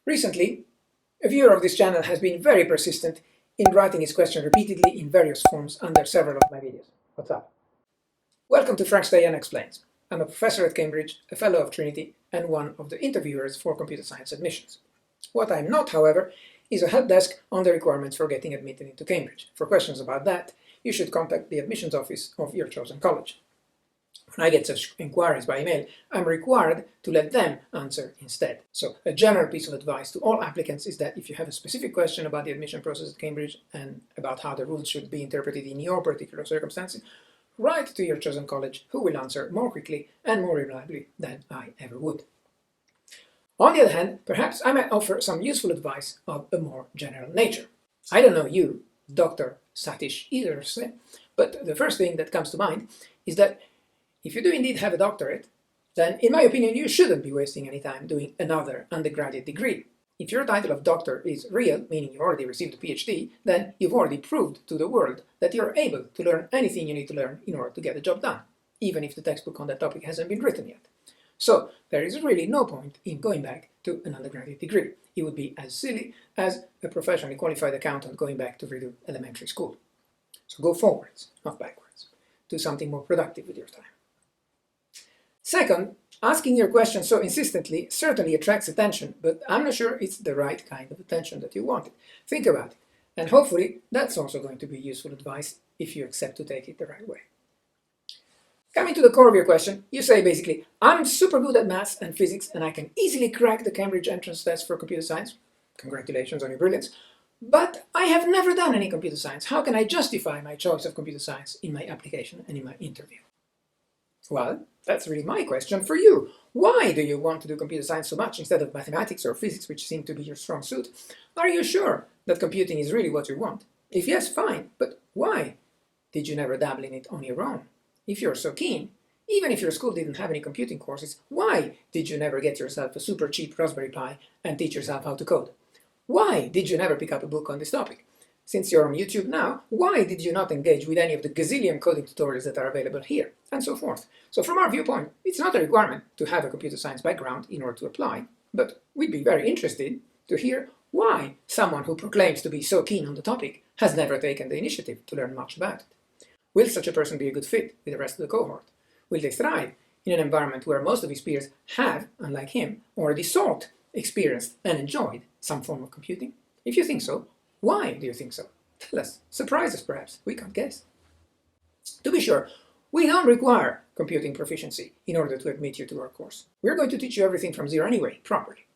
Recently, a viewer of this channel has been very persistent in writing his question repeatedly in various forms under several of my videos. What's up? Welcome to Frank Stayan Explains. I'm a professor at Cambridge, a fellow of Trinity, and one of the interviewers for computer science admissions. What I'm not, however, is a help desk on the requirements for getting admitted into Cambridge. For questions about that, you should contact the admissions office of your chosen college. When I get such inquiries by email, I'm required to let them answer instead. So a general piece of advice to all applicants is that if you have a specific question about the admission process at Cambridge and about how the rules should be interpreted in your particular circumstances, write to your chosen college, who will answer more quickly and more reliably than I ever would. On the other hand, perhaps I might offer some useful advice of a more general nature. I don't know you, Dr. Satish either, but the first thing that comes to mind is that if you do indeed have a doctorate, then in my opinion you shouldn't be wasting any time doing another undergraduate degree. If your title of doctor is real, meaning you already received a PhD, then you've already proved to the world that you're able to learn anything you need to learn in order to get the job done, even if the textbook on that topic hasn't been written yet. So there is really no point in going back to an undergraduate degree. It would be as silly as a professionally qualified accountant going back to redo elementary school. So go forwards, not backwards. Do something more productive with your time. Second, asking your question so insistently certainly attracts attention, but I'm not sure it's the right kind of attention that you wanted. Think about it, and hopefully that's also going to be useful advice if you accept to take it the right way. Coming to the core of your question, you say basically, I'm super good at maths and physics and I can easily crack the Cambridge entrance test for computer science. Congratulations on your brilliance. But I have never done any computer science. How can I justify my choice of computer science in my application and in my interview? Well, that's really my question for you. Why do you want to do computer science so much instead of mathematics or physics, which seem to be your strong suit? Are you sure that computing is really what you want? If yes, fine, but why? Did you never dabble in it on your own? If you're so keen, even if your school didn't have any computing courses, why did you never get yourself a super cheap Raspberry Pi and teach yourself how to code? Why did you never pick up a book on this topic? Since you're on YouTube now, why did you not engage with any of the gazillion coding tutorials that are available here? And so forth. So from our viewpoint, it's not a requirement to have a computer science background in order to apply, but we'd be very interested to hear why someone who proclaims to be so keen on the topic has never taken the initiative to learn much about it. Will such a person be a good fit with the rest of the cohort? Will they thrive in an environment where most of his peers have, unlike him, already sought, experienced, and enjoyed some form of computing? If you think so, why do you think so? Tell us. Surprise us, perhaps. We can't guess. To be sure, we don't require computing proficiency in order to admit you to our course. We're going to teach you everything from zero anyway, properly.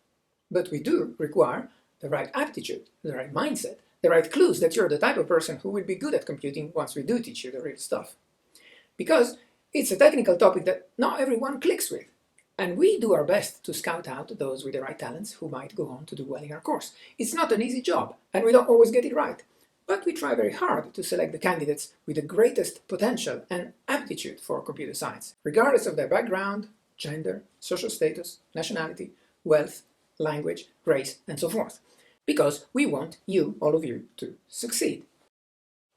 But we do require the right aptitude, the right mindset, the right clues that you're the type of person who will be good at computing once we do teach you the real stuff. Because it's a technical topic that not everyone clicks with. And we do our best to scout out those with the right talents who might go on to do well in our course. It's not an easy job, and we don't always get it right. But we try very hard to select the candidates with the greatest potential and aptitude for computer science, regardless of their background, gender, social status, nationality, wealth, language, race, and so forth. Because we want you, all of you, to succeed.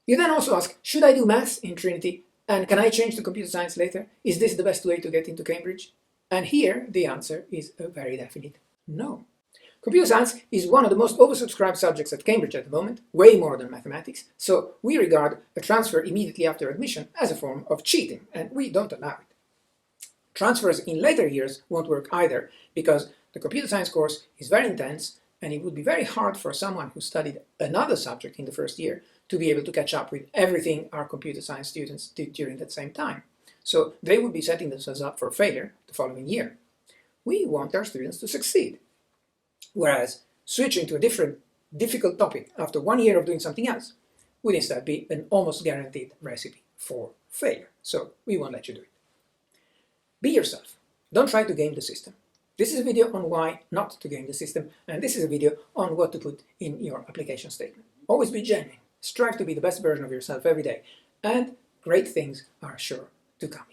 You then also ask, should I do maths in Trinity? And can I change to computer science later? Is this the best way to get into Cambridge? And here the answer is a very definite no. Computer science is one of the most oversubscribed subjects at Cambridge at the moment, way more than mathematics, so we regard a transfer immediately after admission as a form of cheating, and we don't allow it. Transfers in later years won't work either, because the computer science course is very intense, and it would be very hard for someone who studied another subject in the first year to be able to catch up with everything our computer science students did during that same time. So they would be setting themselves up for failure the following year. We want our students to succeed. Whereas switching to a different, difficult topic after 1 year of doing something else would instead be an almost guaranteed recipe for failure. So we won't let you do it. Be yourself. Don't try to game the system. This is a video on why not to game the system, and this is a video on what to put in your application statement. Always be genuine. Strive to be the best version of yourself every day, and great things are sure to come.